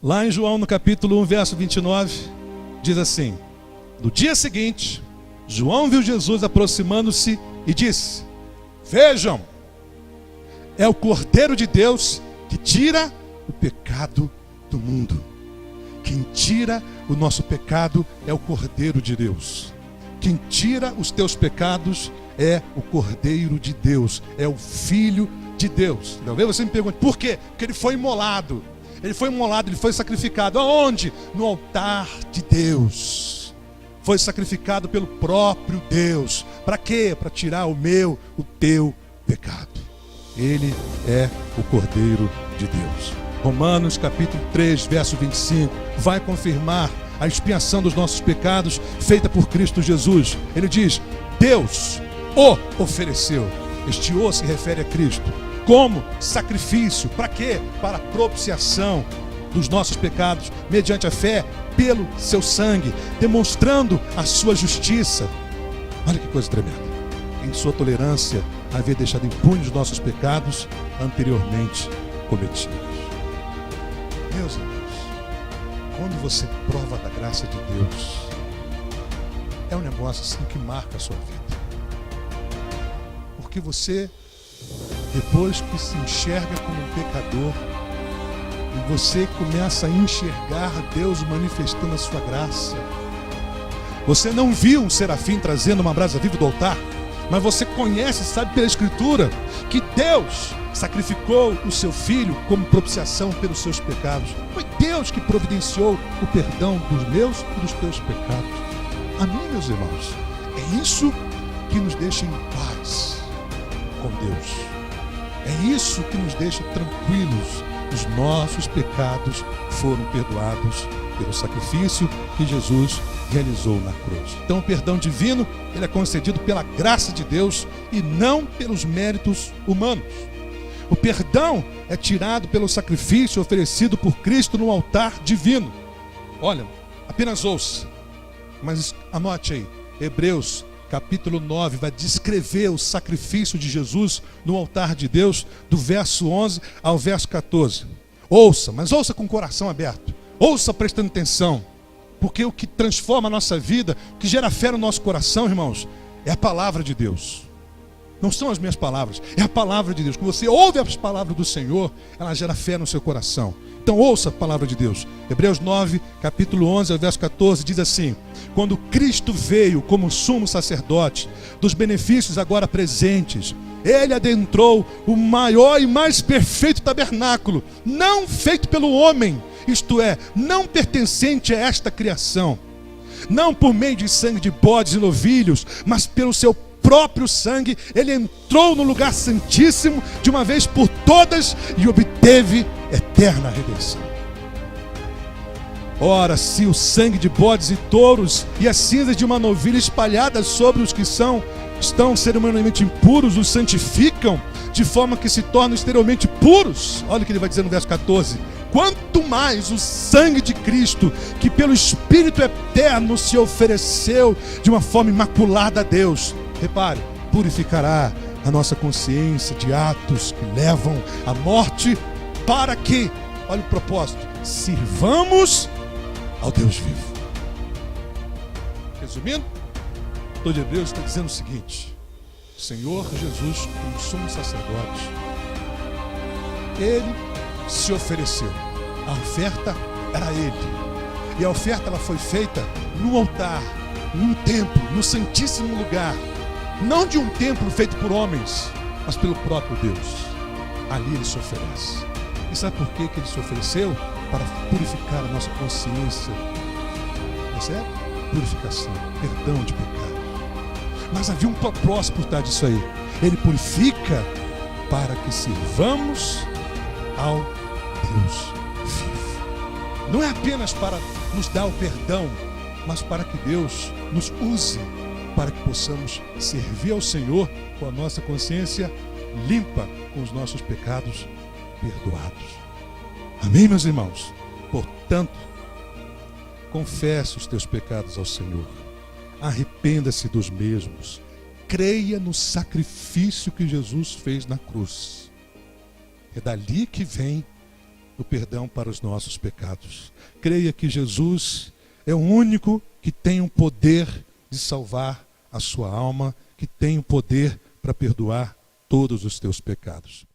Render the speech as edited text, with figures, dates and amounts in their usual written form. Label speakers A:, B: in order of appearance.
A: Lá em João, no capítulo 1, verso 29, diz assim: no dia seguinte, João viu Jesus aproximando-se e disse: vejam, é o Cordeiro de Deus que tira o pecado do mundo. Quem tira o nosso pecado é o Cordeiro de Deus. Quem tira os teus pecados é o Cordeiro de Deus, é o Filho de Deus. Talvez você me pergunte, por quê? Porque ele foi imolado. Ele foi imolado, ele foi sacrificado. Aonde? No altar de Deus. Foi sacrificado pelo próprio Deus. Para quê? Para tirar o meu, o teu pecado. Ele é o Cordeiro de Deus. Romanos capítulo 3, verso 25, vai confirmar a expiação dos nossos pecados feita por Cristo Jesus. Ele diz: Deus o ofereceu. Este o se refere a Cristo como sacrifício. Para quê? Para a propiciação dos nossos pecados, mediante a fé, pelo seu sangue, demonstrando a sua justiça. Olha que coisa tremenda. Em sua tolerância, haver deixado impunes os nossos pecados anteriormente cometidos. Meus irmãos, quando você prova da graça de Deus, é um negócio assim que marca a sua vida. Porque você, depois que se enxerga como um pecador, e você começa a enxergar Deus manifestando a sua graça. Você não viu um serafim trazendo uma brasa viva do altar, mas você conhece, sabe pela Escritura, que Deus sacrificou o seu Filho como propiciação pelos seus pecados. Foi Deus que providenciou o perdão dos meus e dos teus pecados. Amém, meus irmãos? É isso que nos deixa em paz com Deus. É isso que nos deixa tranquilos. Os nossos pecados foram perdoados pelo sacrifício que Jesus realizou na cruz. Então o perdão divino, ele é concedido pela graça de Deus e não pelos méritos humanos. O perdão é tirado pelo sacrifício oferecido por Cristo no altar divino. Olha, apenas ouça, mas anote aí, Hebreus capítulo 9 vai descrever o sacrifício de Jesus no altar de Deus, do verso 11 ao verso 14. Ouça, mas ouça com o coração aberto. Ouça prestando atenção. Porque o que transforma a nossa vida, o que gera fé no nosso coração, irmãos, é a palavra de Deus. Não são as minhas palavras, é a palavra de Deus. Quando você ouve as palavras do Senhor, ela gera fé no seu coração. Então ouça a palavra de Deus. Hebreus 9, capítulo 11 ao verso 14, diz assim: quando Cristo veio como sumo sacerdote dos benefícios agora presentes, ele adentrou o maior e mais perfeito tabernáculo, não feito pelo homem, isto é, não pertencente a esta criação, não por meio de sangue de bodes e novilhos, mas pelo seu próprio sangue. Ele entrou no lugar santíssimo de uma vez por todas e obteve eterna redenção. Ora, se o sangue de bodes e touros e as cinzas de uma novilha espalhadas sobre os que estão cerimonialmente impuros os santificam, de forma que se tornam exteriormente puros, olha o que ele vai dizer no verso 14: quanto mais o sangue de Cristo, que pelo Espírito eterno se ofereceu de uma forma imaculada a Deus, repare, purificará a nossa consciência de atos que levam à morte, para que, olha o propósito, sirvamos ao Deus vivo. Resumindo, o autor de Hebreus está dizendo o seguinte: o Senhor Jesus, como sumo sacerdote, ele se ofereceu. A oferta era ele. E a oferta ela foi feita no altar, num templo, no santíssimo lugar. Não de um templo feito por homens, mas pelo próprio Deus. Ali ele se oferece. E sabe por que ele se ofereceu? Para purificar a nossa consciência. Percebe? Purificação, perdão de pecado. Mas havia um propósito por trás disso aí. Ele purifica para que sirvamos ao Deus vivo. Não é apenas para nos dar o perdão, mas para que Deus nos use para que possamos servir ao Senhor com a nossa consciência limpa, com os nossos pecados perdoados. Amém, meus irmãos? Portanto, confesse os teus pecados ao Senhor, arrependa-se dos mesmos, creia no sacrifício que Jesus fez na cruz. É dali que vem o perdão para os nossos pecados. Creia que Jesus é o único que tem o poder de salvar a sua alma, que tem o poder para perdoar todos os teus pecados.